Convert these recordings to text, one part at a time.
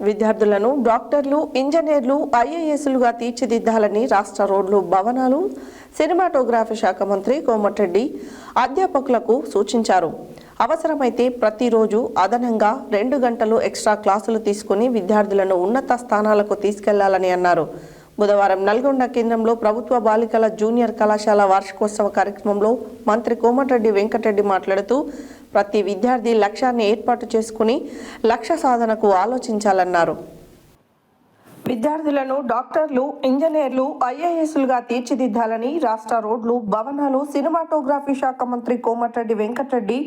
విద్యార్థులను డాక్టర్లు, ఇంజనీర్లు, ఐఏఎస్లుగా తీర్చిదిద్దాలని రాష్ట్ర రోడ్లు, భవనాలు, సినిమాటోగ్రఫీ శాఖ మంత్రి కోమటిరెడ్డి అధ్యాపకులకు సూచించారు. అవసరమైతే ప్రతిరోజు అదనంగా 2 గంటలు ఎక్స్ట్రా క్లాసులు తీసుకుని విద్యార్థులను ఉన్నత స్థానాలకు తీసుకెళ్లాలని అన్నారు. బుధవారం నల్గొండ కేంద్రంలో ప్రభుత్వ బాలికల జూనియర్ కళాశాల వార్షికోత్సవ కార్యక్రమంలో మంత్రి కోమటిరెడ్డి వెంకటరెడ్డి మాట్లాడుతూ ప్రతి విద్యార్థి లక్ష్యాన్ని ఏర్పాటు చేసుకుని లక్ష్య సాధనకు ఆలోచించాలన్నారు. విద్యార్థులను డాక్టర్లు, ఇంజనీర్లు, ఐఏఎస్లుగా తీర్చిదిద్దాలని రాష్ట్ర రోడ్లు, భవనాలు, సినిమాటోగ్రఫీ శాఖ మంత్రి కోమటిరెడ్డి వెంకటరెడ్డి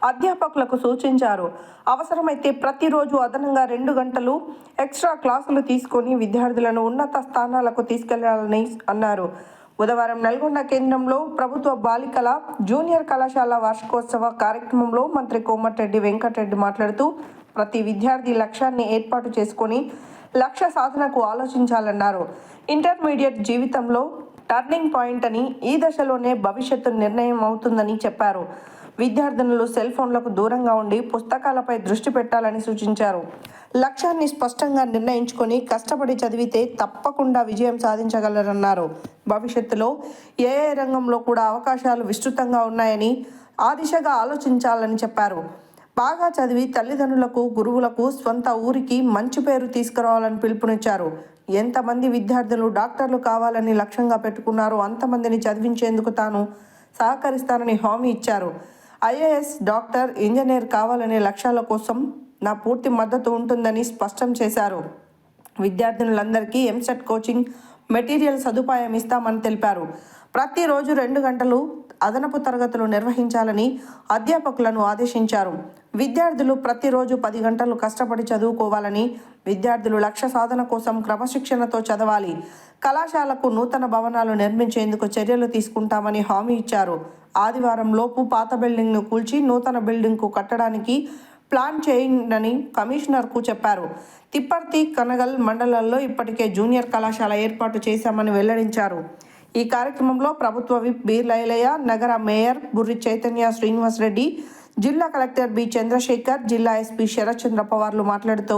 అధ్యాపకులకు సూచించారు. అవసరమైతే ప్రతిరోజు అదనంగా 2 గంటలు ఎక్స్ట్రా క్లాసులు తీసుకొని విద్యార్థులను ఉన్నత స్థానాలకు తీసుకెళ్లాలని అన్నారు. బుధవారం నల్గొండ కేంద్రంలో ప్రభుత్వ బాలికల జూనియర్ కళాశాల వార్షికోత్సవ కార్యక్రమంలో మంత్రి కోమటిరెడ్డి వెంకటరెడ్డి మాట్లాడుతూ ప్రతి విద్యార్థి లక్ష్యాన్ని ఏర్పాటు చేసుకొని లక్ష్య సాధనకు ఆలోచించాలన్నారు. ఇంటర్మీడియట్ జీవితంలో టర్నింగ్ పాయింట్ అని, ఈ దశలోనే భవిష్యత్తు నిర్ణయం అవుతుందని చెప్పారు. విద్యార్థినులు సెల్ ఫోన్లకు దూరంగా ఉండి పుస్తకాలపై దృష్టి పెట్టాలని సూచించారు. లక్ష్యాన్ని స్పష్టంగా నిర్ణయించుకొని కష్టపడి చదివితే తప్పకుండా విజయం సాధించగలరన్నారు. భవిష్యత్తులో ఏఐ రంగంలో కూడా అవకాశాలు విస్తృతంగా ఉన్నాయని, ఆ దిశగా ఆలోచించాలని చెప్పారు. బాగా చదివి తల్లిదండ్రులకు, గురువులకు, స్వంత ఊరికి మంచి పేరు తీసుకురావాలని పిలుపునిచ్చారు. ఎంతమంది విద్యార్థులు డాక్టర్లు కావాలని లక్ష్యంగా పెట్టుకున్నారో అంతమందిని చదివించేందుకు తాను సహకరిస్తానని హామీ ఇచ్చారు. ఐఏఎస్, డాక్టర్, ఇంజనీర్ కావాలనే లక్ష్యాల కోసం నా పూర్తి మద్దతు ఉంటుందని స్పష్టం చేశారు. విద్యార్థినులందరికీ ఎంసెట్ కోచింగ్ మెటీరియల్ సదుపాయం ఇస్తామని తెలిపారు. ప్రతిరోజు 2 గంటలు అదనపు తరగతులు నిర్వహించాలని అధ్యాపకులను ఆదేశించారు. విద్యార్థులు ప్రతిరోజు 10 గంటలు కష్టపడి చదువుకోవాలని, విద్యార్థులు లక్ష్య సాధన కోసం క్రమశిక్షణతో చదవాలి. కళాశాలకు నూతన భవనాలు నిర్మించేందుకు చర్యలు తీసుకుంటామని హామీ ఇచ్చారు. ఆదివారం లోపు పాత బిల్డింగ్ను కూల్చి నూతన బిల్డింగ్కు కట్టడానికి ప్లాన్ చేయండి కమిషనర్కు చెప్పారు. తిప్పర్తి, కనగల్ మండలాల్లో ఇప్పటికే జూనియర్ కళాశాల ఏర్పాటు చేశామని వెల్లడించారు. ఈ కార్యక్రమంలో ప్రభుత్వ విప్ బి లైలయ్య, నగర మేయర్ బుర్రి చైతన్య శ్రీనివాస్ రెడ్డి, జిల్లా కలెక్టర్ బి చంద్రశేఖర్, జిల్లా ఎస్పీ శరత్ చంద్ర పవార్లు మాట్లాడుతూ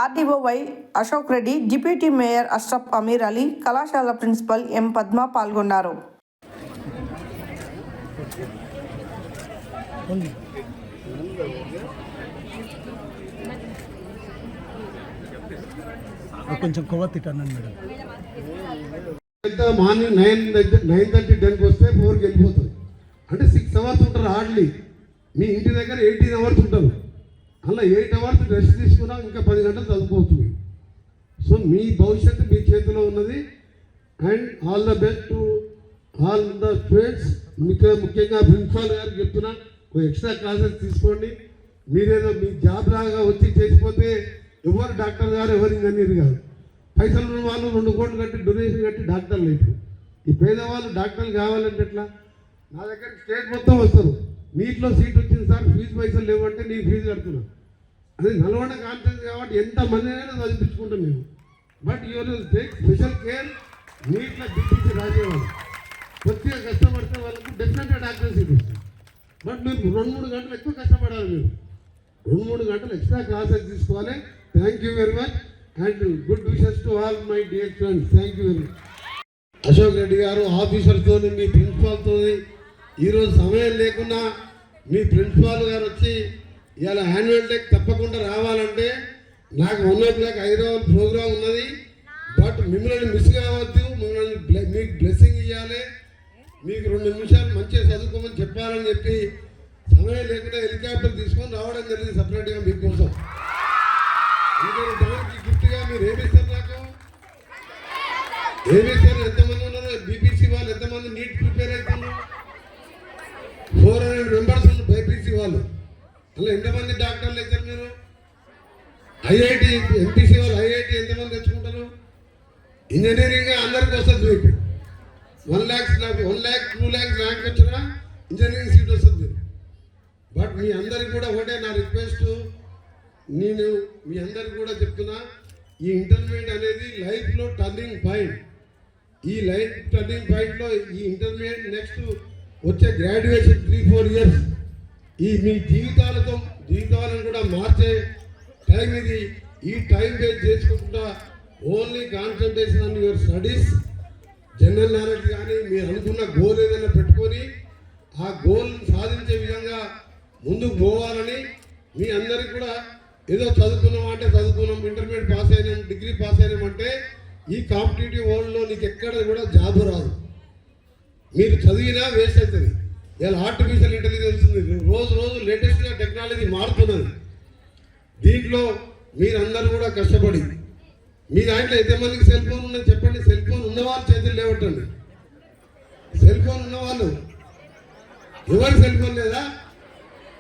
RDO Y Ashok Reddy, deputy mayor Ashraf Amir Ali, కళాశాల ప్రిన్సిపల్ ఎం పద్మ పాల్గొన్నారు. కొంచెం కొవ్వొత్తి టన్నండి మేడం. మార్నింగ్ 9:30, 10కి వస్తే 4కి వెళ్ళిపోతుంది. అంటే 6 అవర్స్ ఉంటారు హార్డ్లీ. మీ ఇంటి దగ్గర 18 అవర్స్ ఉంటారు. అలా 8 అవర్స్ రెస్ట్ తీసుకున్నా ఇంకా 10 గంటలు చదువుకోవచ్చు. సో మీ భవిష్యత్తు మీ చేతిలో ఉన్నది. And all the best to all the students. ముఖ్యంగా ప్రిన్సిపాల్ గారికి చెప్తున్నా, ఎక్స్ట్రా క్లాసెస్ తీసుకోండి. మీరేదో మీ జాబ్ లాగా వచ్చి చేసిపోతే ఎవరు డాక్టర్ గారు, ఎవరు ఇంజనీర్ గారు. పైసలు ఉన్న వాళ్ళు 2 కోట్లు కట్టి డొనేషన్ కట్టి డాక్టర్లు లేదు. ఈ పేదవాళ్ళు డాక్టర్లు కావాలంటే ఎట్లా? నా దగ్గర స్టేట్ మొత్తం వస్తారు. నీటిలో సీట్ వచ్చింది సార్, ఫీజు పైసలు లేవంటే నేను ఫీజు కడుతున్నాను. అది నల్గొండ కాన్ఫరెన్స్ కాబట్టి ఎంతమంది అయినా చదివించుకుంటాం మేము. But you're take special care. నీటిలో దిప్పించి రాసేవాళ్ళు కొద్దిగా కష్టపడితే వాళ్ళకు డెఫినెట్గా డాక్టర్ సీట్ వస్తుంది. బట్ మీరు 2-3 గంటలు ఎక్కువ కష్టపడాలి. మీరు 2-3 గంటలు ఎక్స్ట్రా క్లాసెస్ తీసుకోవాలి. Thank you very much and good wishes to all my dear students. Thank you very much. Ashok Reddy గారు ఆఫీసర్తో, మీ ప్రిన్సిపాల్తో ఈరోజు సమయం లేకున్నా మీ ప్రిన్సిపాల్ గారు వచ్చి ఇవాళ యాన్యువల్ డే తప్పకుండా రావాలంటే నాకు 1 o'clock హైదరాబాద్ ప్రోగ్రామ్ ఉన్నది. బట్ మిమ్మల్ని మిస్ కావద్దు. మిమ్మల్ని మీకు బ్లెస్సింగ్ ఇవ్వాలి. మీకు 2 నిమిషాలు మంచిగా చదువుకోమని చెప్పాలని చెప్పి సమయం లేకుండా హెలికాప్టర్ తీసుకొని రావడం జరిగింది సపరేట్గా మీకోసం. దానికి గిఫ్ట్గా మీరు ఏమిస్తారు? నాకు ఏమిస్తారు? ఎంతమంది ఉన్నారు? బీపీసీ వాళ్ళు ఎంతమంది నీట్ ప్రిపేర్ అవుతున్నారు? 400 మెంబర్స్ ఉన్నారు బైపీసీ వాళ్ళు. అలా ఎంతమంది డాక్టర్లు అవుతారు మీరు? ఐఐటి, ఎంపీసీ వాళ్ళు ఐఐటి ఎంతమంది తెచ్చుకుంటారు? ఇంజనీరింగ్ అందరికి వస్తుంది. మీకు 1 lakh, 2 lakhs ర్యాంక్ వచ్చినా ఇంజనీరింగ్ సీట్ వస్తుంది. బట్ మీ అందరికి కూడా ఒకటే నా రిక్వెస్ట్, నేను మీ అందరికి కూడా చెప్తున్నా, ఈ ఇంటర్మీడియట్ అనేది లైఫ్లో టర్నింగ్ పాయింట్. ఈ లైఫ్ టర్నింగ్ పాయింట్లో ఈ ఇంటర్మీడియట్ నెక్స్ట్ వచ్చే గ్రాడ్యుయేషన్ 3-4 years ఈ మీ జీవితాలను కూడా మార్చే టైం ఇది. ఈ టైం వేస్ట్ చేసుకుంటా only concentration on your studies, general knowledge కానీ మీరు అనుకున్న గోల్ ఏదైనా పెట్టుకొని ఆ గోల్ సాధించే విధంగా ముందుకు పోవాలని మీ అందరికి కూడా ఏదో చదువుకున్నాం అంటే చదువుకున్నాం, ఇంటర్మీడియట్ పాస్ అయినాం, డిగ్రీ పాస్ అయినామంటే ఈ కాంపిటేటివ్ వరల్డ్లో నీకు ఎక్కడ కూడా జాబ్ రాదు. మీరు చదివినా వేస్ట్ అవుతుంది. ఇలా ఆర్టిఫిషియల్ ఇంటెలిజెన్స్ ఉంది, రోజు రోజు లేటెస్ట్గా టెక్నాలజీ మారుతున్నది. దీంట్లో మీరందరూ కూడా కష్టపడి మీ దాంట్లో ఎంతమందికి సెల్ ఫోన్ ఉన్నది చెప్పండి. సెల్ ఫోన్ ఉన్నవాళ్ళు చేతులు లేవట్టండి. సెల్ ఫోన్ ఉన్నవాళ్ళు ఎవరు సెల్ ఫోన్ లేదా?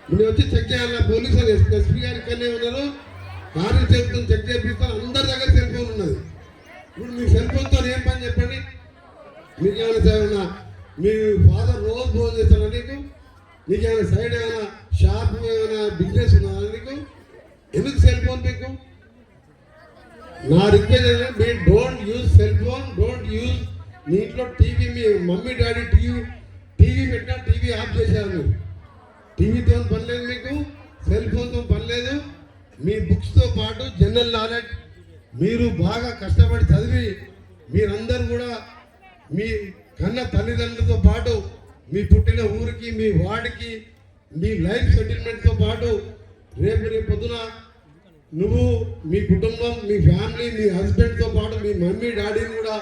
మీరు వచ్చి చెక్ చేయాలి. పోలీసులు ఎస్పీ గారు ఇక్కడనే ఉన్నారు, కార్యం చెప్తాను, చెక్ చేపిస్తాను. అందరి దగ్గర సెల్ ఫోన్ ఉన్నది. ఇప్పుడు మీ సెల్ ఫోన్తో ఏం పని చెప్పండి? మీకు ఏమైనా మీ ఫాదర్ రోజు ఫోన్ చేస్తారా నీకు? నీకు ఏమైనా సైడ్ ఏమైనా షాప్ ఏమైనా బిజినెస్ ఉన్నదా నీకు? ఎందుకు సెల్ ఫోన్ మీకు? నా రిక్వెస్ట్ ఏంటంటే మీరు don't use cell phone, don't use. మీ ఇంట్లో టీవీ, మీ మమ్మీ డాడీ టీవీ పెట్టినా టీవీ ఆఫ్ చేశారు. మీరు టీవీతో పని లేదు, మీకు సెల్ ఫోన్తో పని లేదు. మీ బుక్స్తో పాటు జనరల్ నాలెడ్జ్ మీరు బాగా కష్టపడి చదివి మీరందరూ కూడా మీ కన్న తల్లిదండ్రులతో పాటు మీ పుట్టిన ఊరికి, మీ వాడికి, మీ లైఫ్ సెటిల్మెంట్తో పాటు రేపు పొద్దున నువ్వు మీ కుటుంబం, మీ ఫ్యామిలీ, మీ హస్బెండ్తో పాటు మీ మమ్మీ డాడీని కూడా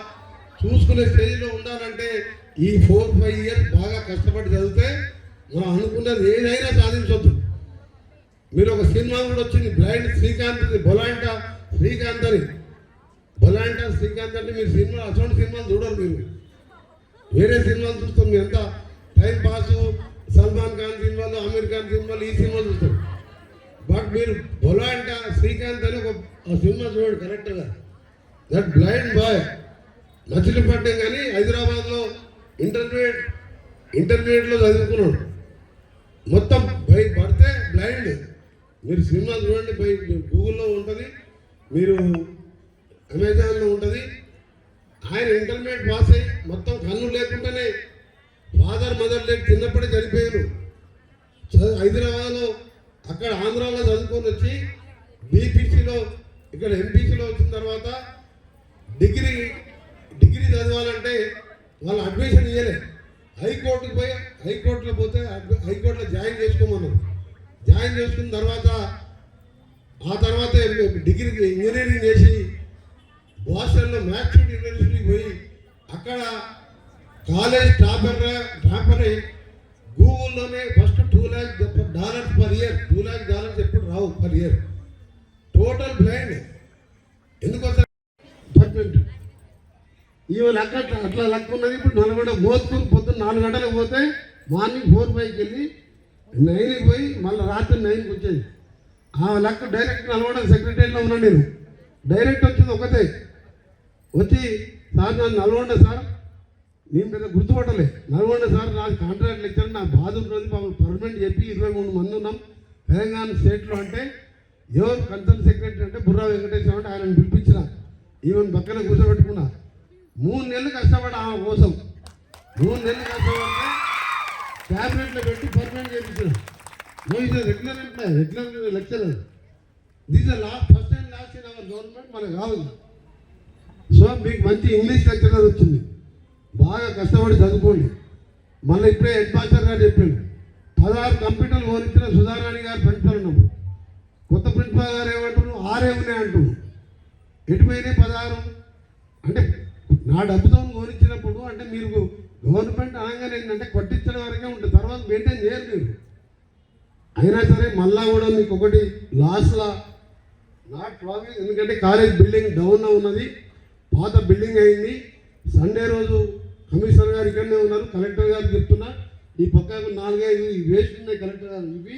చూసుకునే స్టేజ్లో ఉండాలంటే ఈ 4-5 ఇయర్స్ బాగా కష్టపడి చదివితే మనం అనుకున్నది ఏదైనా సాధించవచ్చు. మీరు ఒక సినిమా కూడా వచ్చింది, బ్లైండ్ శ్రీకాంత్, బొలాంట శ్రీకాంత్ అని. బొలాంట శ్రీకాంత్ అంటే మీరు సినిమా అటువంటి సినిమాలు చూడరు. మీరు వేరే సినిమాలు చూస్తాం. మీరు ఎంత టైం పాసు, సల్మాన్ ఖాన్ సినిమాలు, ఆమీర్ ఖాన్ సినిమాలు, ఈ సినిమాలు చూస్తారు. బట్ మీరు బొలాంట శ్రీకాంత్ అని ఒక సినిమా చూడండి కరెక్ట్గా. దట్ బ్లైండ్ బాయ్ మచిలీపట్నం కానీ హైదరాబాద్లో ఇంటర్మీడియట్లో చదువుకున్నాడు. మొత్తం బై పడితే బ్లైండ్. మీరు సినిమా చూడండి, బై గూగుల్లో ఉంటుంది, మీరు అమెజాన్లో ఉంటుంది. ఆయన ఇంటర్మీడియట్ పాస్ అయ్యి మొత్తం కన్ను లేకుండానే ఫాదర్ మదర్ లేక చిన్నప్పుడే చనిపోయారు. హైదరాబాద్లో అక్కడ ఆంధ్రాలో చదువుకొని వచ్చి బీపీసీలో ఇక్కడ ఎంపీసీలో వచ్చిన తర్వాత డిగ్రీ చదవాలంటే వాళ్ళు అడ్మిషన్ ఇవ్వలే. హైకోర్టుకు పోయి హైకోర్టులో పోతే హైకోర్టులో జాయిన్ చేసుకోమన్నారు. జాయిన్ చేసుకున్న తర్వాత ఆ తర్వాత డిగ్రీకి ఇంజనీరింగ్ చేసి బాస్టన్లో మ్యాథ్యూట్ యూనివర్సిటీకి పోయి అక్కడ కాలేజ్ టాపర్ అయి గూగుల్లోనే first $2 lakh per year, $2 lakh ఎప్పుడు రావు పర్ ఇయర్. Total blind. ఎందుకోసం డిపార్ట్మెంట్ ఇవి లెక్క అట్లా లెక్క ఉన్నది. ఇప్పుడు నల్గొండ మోత్కూరు పొద్దున్న 4 గంటలకు పోతే మార్నింగ్ 4-5కి వెళ్ళి 9కి పోయి మళ్ళీ రాత్రి 9కి వచ్చేది. ఆ లెక్క డైరెక్ట్ నల్గొండ సెక్రటరీలో ఉన్నాను నేను. డైరెక్ట్ వచ్చింది ఒకటే, వచ్చి సార్ నన్ను నల్గొండ సార్, నేను పెద్ద గుర్తుపట్టలే, నల్గొండ సార్ నాకు కాంట్రాక్ట్ లెక్చర్, నా బాధ ఉంటుంది, పర్మనెంట్ చెప్పి 23 మంది ఉన్నాం తెలంగాణ స్టేట్లో. అంటే ఎవరు కన్సల్ట్ సెక్రటరీ అంటే బుర్రా వెంకటేశ్వర అంటే ఆయనను పిలిపించిన, ఈవెన్ పక్కన కూర్చోబెట్టుకున్నా. 3 నెలలు కష్టపడి ఆమె కోసం 3 నెలలు కష్టపడితే క్యాబినెట్లో పెట్టి పర్మనెంట్ చేయించిన. Regular lecturer. This first and last in our government. మనకు కావాలి. సో మీకు మంచి ఇంగ్లీష్ లెక్చరర్ వచ్చింది, బాగా కష్టపడి చదువుకోండి. మళ్ళీ ఇప్పుడే హెడ్ మాస్టర్ గారు చెప్పాడు 16 కంప్యూటర్లు ఓరించిన సుధారాణి గారు ప్రిన్సిపల్ ఉన్నప్పుడు. కొత్త ప్రిన్సిపల్ గారు ఏమంటున్నారు, 6 ఉన్నాయి అంటున్నారు. ఎటుపోయినాయి 16? అంటే నా డబ్బుతో ఓరించినప్పుడు అంటే మీరు గవర్నమెంట్ అనగానే ఏంటంటే కొట్టించడం వరకే ఉంటుంది, తర్వాత మెయింటైన్ చేయరు మీరు. అయినా సరే మళ్ళా కూడా మీకు ఒకటి లాస్ట్లా నాట్ ప్రాబ్లం. ఎందుకంటే కాలేజ్ బిల్డింగ్ డౌన్ ఉన్నది, పాత బిల్డింగ్ అయింది. సండే రోజు కమిషనర్ గారు ఇక్కడనే ఉన్నారు, కలెక్టర్ గారు చెప్తున్నా ఈ పక్క 4-5 వేస్ట్ ఉన్నాయి కలెక్టర్ గారు. ఇవి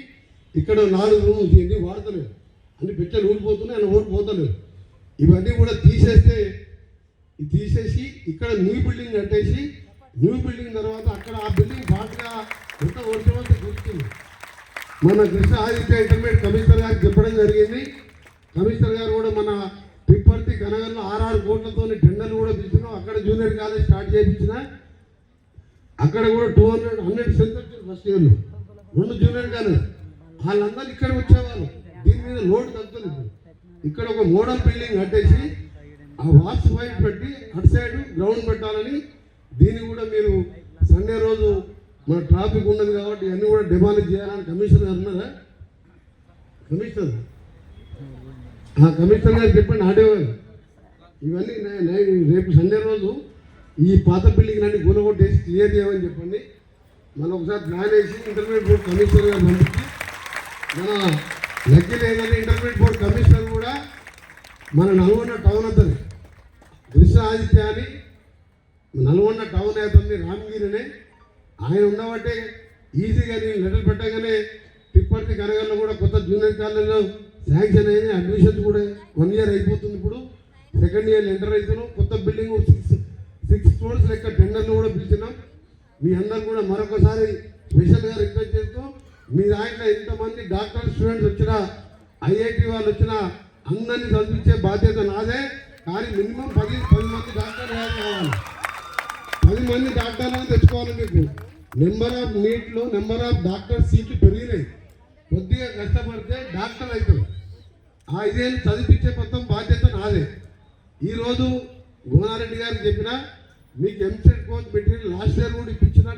ఇక్కడ 4 రూమ్స్ ఇవి వాడతలేరు, అన్ని పిచ్చలు ఊడిపోతున్నాయి, ఆయన ఊడిపోతలేరు. ఇవన్నీ కూడా తీసేసి ఇక్కడ న్యూ బిల్డింగ్ కట్టేసి, న్యూ బిల్డింగ్ తర్వాత అక్కడ ఆ బిల్డింగ్ బాగా ఎంత వర్షమంతా కూర్చుంది. మన కృష్ణ ఆదిత్య ఇంటర్మీడియట్ కమిషనర్ గారికి చెప్పడం జరిగింది. కమిషనర్ గారు కూడా మన పిప్పర్తి కనగల్లో 6 కోట్లతో టెండర్లు కూడా తీసుకున్నాం. అక్కడ జూనియర్ కాలేజ్ స్టార్ట్ చేయించిన, అక్కడ కూడా 200 స్ట్రెంత్ వచ్చారు ఫస్ట్ ఇయర్లో, 2 జూనియర్ కాలేజ్. వాళ్ళందరూ ఇక్కడ వచ్చేవాళ్ళు. దీని మీద లోడ్ తగ్గుతుంది. ఇక్కడ ఒక మోడల్ బిల్డింగ్ కట్టేసి ఆ వాస్తు వైపు పెట్టి అటు సైడ్ గ్రౌండ్ పెట్టాలని దీన్ని కూడా మీరు సండే రోజు మన ట్రాఫిక్ ఉండదు కాబట్టి ఇవన్నీ కూడా డిమాలిష్ చేయాలని కమిషనర్ గారు ఉన్నారా? కమిషనర్ కమిషనర్ గారు చెప్పండి ఆడేవారు ఇవన్నీ రేపు సండే రోజు ఈ పాత బిల్డింగ్ అన్ని గుణగొట్టేసి క్లియర్ చేయమని చెప్పండి. మనం ఒకసారి ప్లాన్ వేసి ఇంటర్మీడియట్ బోర్డు కమిషనర్ గారు పంపించి మన లక్కీ లేదని ఇంటర్మీడియట్ బోర్డు కమిషనర్ కూడా మన నల్గొండ టౌన్ అతని కృష్ణ ఆదిత్య అని నల్గొండ టౌన్ అవుతుంది రామగిరినే ఆయన ఉండబట్టే ఈజీగా నేను లెటర్ పెట్టగానే తిప్పర్తి కనగల్లో కూడా కొత్త జూనియర్ కాలేజీలో శాంక్షన్ అయింది. అడ్మిషన్స్ కూడా 1 year అయిపోతుంది. ఇప్పుడు సెకండ్ ఇయర్ ఎంటర్ అవుతున్నాం. కొత్త బిల్డింగ్ 6 ఫ్లోర్స్ లెక్క టెండర్లు కూడా పిలిచినాం. మీ అందరు కూడా మరొకసారి స్పెషల్గా రిక్వెస్ట్ చేస్తూ మీ దాంట్లో ఎంతమంది డాక్టర్ స్టూడెంట్స్ వచ్చినా ఐఐటి వాళ్ళు వచ్చినా అందరినీ చదివించే బాధ్యత నాదే. కానీ మినిమం 10 మంది డాక్టర్లు కావాలి. 10 మంది డాక్టర్లను తెచ్చుకోవాలి. మీకు నెంబర్ ఆఫ్ నీట్లో నెంబర్ ఆఫ్ డాక్టర్ సీట్లు పెరిగినాయి. కొద్దిగా కష్టపడితే డాక్టర్ అవుతారు. ఆ 5 ఏళ్ళు చదివించే మొత్తం బాధ్యత నాదే. ఈరోజు గోనారెడ్డి గారికి చెప్పిన మీకు EAMCET coach material last year కూడా ఇప్పించిన